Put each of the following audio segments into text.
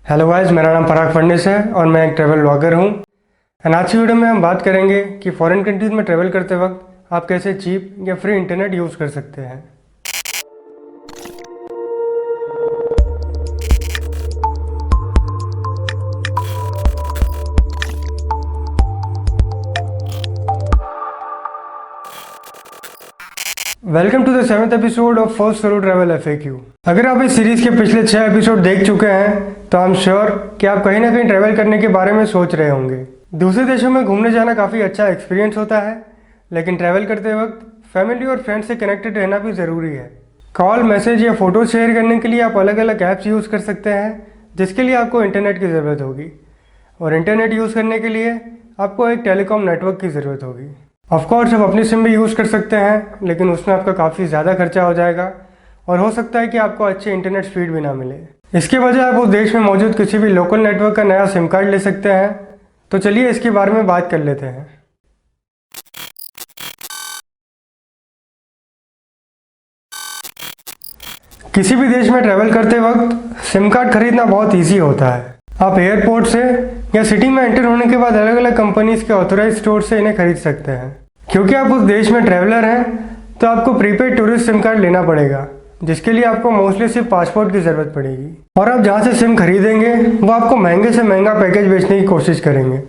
Hello guys, मेरा नाम पराग फडणवीस है और मैं एक ट्रैवल ब्लॉगर हूँ। एंड आज की वीडियो में हम बात करेंगे कि फॉरेन कंट्रीज़ में ट्रैवल करते वक्त आप कैसे चीप या फ्री इंटरनेट यूज़ कर सकते हैं। Welcome to the 7th episode of first solo travel FAQ। अगर आप इस सीरीज़ के पिछले 6 एपिसोड देख चुके हैं तो आई एम श्योर कि आप कहीं ना कहीं ट्रैवल करने के बारे में सोच रहे होंगे। दूसरे देशों में घूमने जाना काफ़ी अच्छा एक्सपीरियंस होता है, लेकिन ट्रैवल करते वक्त फैमिली और फ्रेंड्स से कनेक्टेड रहना भी ज़रूरी है। कॉल, मैसेज या फ़ोटो शेयर करने के लिए आप अलग अलग ऐप्स यूज़ कर सकते हैं, जिसके लिए आपको इंटरनेट की ज़रूरत होगी। और इंटरनेट यूज़ करने के लिए आपको एक टेलीकॉम नेटवर्क की ज़रूरत होगी। ऑफकोर्स आप अपनी सिम भी यूज़ कर सकते हैं, लेकिन उसमें आपका काफ़ी ज़्यादा खर्चा हो जाएगा और हो सकता है कि आपको अच्छे इंटरनेट स्पीड भी ना मिले। इसके बजाय आप उस देश में मौजूद किसी भी लोकल नेटवर्क का नया सिम कार्ड ले सकते हैं। तो चलिए इसके बारे में बात कर लेते हैं। किसी भी देश में ट्रैवल करते वक्त सिम कार्ड खरीदना बहुत ईजी होता है। आप एयरपोर्ट से या सिटी में एंटर होने के बाद अलग अलग कंपनीज के ऑथोराइज स्टोर से इन्हें खरीद सकते हैं। क्योंकि आप उस देश में ट्रैवलर हैं तो आपको प्रीपेड टूरिस्ट सिम कार्ड लेना पड़ेगा, जिसके लिए आपको मोस्टली सिर्फ पासपोर्ट की ज़रूरत पड़ेगी। और आप जहाँ से सिम खरीदेंगे वो आपको महंगे से महंगा पैकेज बेचने की कोशिश करेंगे,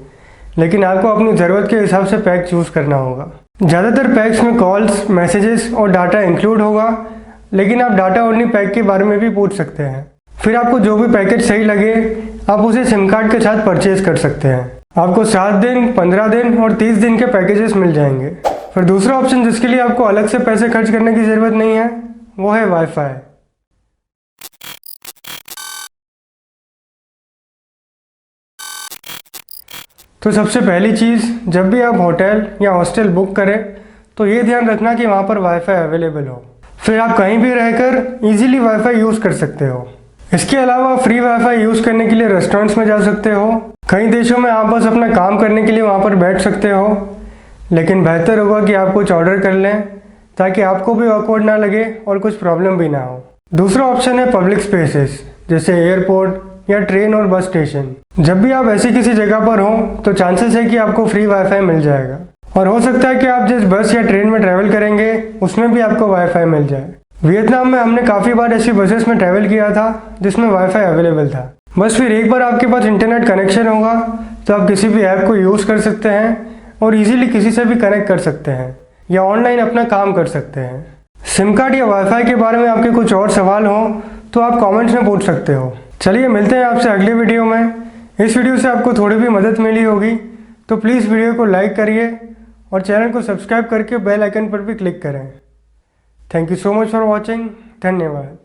लेकिन आपको अपनी ज़रूरत के हिसाब से पैक चूज़ करना होगा। ज़्यादातर पैक्स में कॉल्स, मैसेजेस और डाटा इंक्लूड होगा, लेकिन आप डाटा ओनली पैक के बारे में भी पूछ सकते हैं। फिर आपको जो भी पैकेज सही लगे आप उसे सिम कार्ड के साथ परचेज कर सकते हैं। आपको 7 दिन, 15 दिन और 30 दिन के पैकेजेस मिल जाएंगे। फिर दूसरा ऑप्शन जिसके लिए आपको अलग से पैसे खर्च करने की ज़रूरत नहीं है वो है वाईफाई। तो सबसे पहली चीज़, जब भी आप होटल या हॉस्टल बुक करें तो ये ध्यान रखना कि वहाँ पर वाईफाई अवेलेबल हो। फिर आप कहीं भी रहकर इजीली वाईफाई यूज़ कर सकते हो। इसके अलावा फ्री वाईफाई यूज़ करने के लिए रेस्टोरेंट्स में जा सकते हो। कई देशों में आप बस अपना काम करने के लिए वहाँ पर बैठ सकते हो, लेकिन बेहतर होगा कि आप कुछ ऑर्डर कर लें ताकि आपको भी ऑकवर्ड ना लगे और कुछ प्रॉब्लम भी ना हो। दूसरा ऑप्शन है पब्लिक स्पेसेस, जैसे एयरपोर्ट या ट्रेन और बस स्टेशन। जब भी आप ऐसी किसी जगह पर हो तो चांसेस है कि आपको फ्री वाईफाई मिल जाएगा, और हो सकता है कि आप जिस बस या ट्रेन में ट्रैवल करेंगे उसमें भी आपको वाईफाई मिल जाए। वियतनाम में हमने काफ़ी बार ऐसी बसेस में ट्रैवल किया था जिसमें वाईफाई अवेलेबल था। बस फिर एक बार आपके पास इंटरनेट कनेक्शन होगा तो आप किसी भी ऐप को यूज़ कर सकते हैं और इजीली किसी से भी कनेक्ट कर सकते हैं या ऑनलाइन अपना काम कर सकते हैं। सिम कार्ड या वाईफाई के बारे में आपके कुछ और सवाल हो तो आप कमेंट्स में पूछ सकते हो। चलिए मिलते हैं आपसे अगले वीडियो में। इस वीडियो से आपको थोड़ी भी मदद मिली होगी तो प्लीज़ वीडियो को लाइक करिए और चैनल को सब्सक्राइब करके बेल आइकन पर भी क्लिक करें। Thank you so much for watching. धन्यवाद।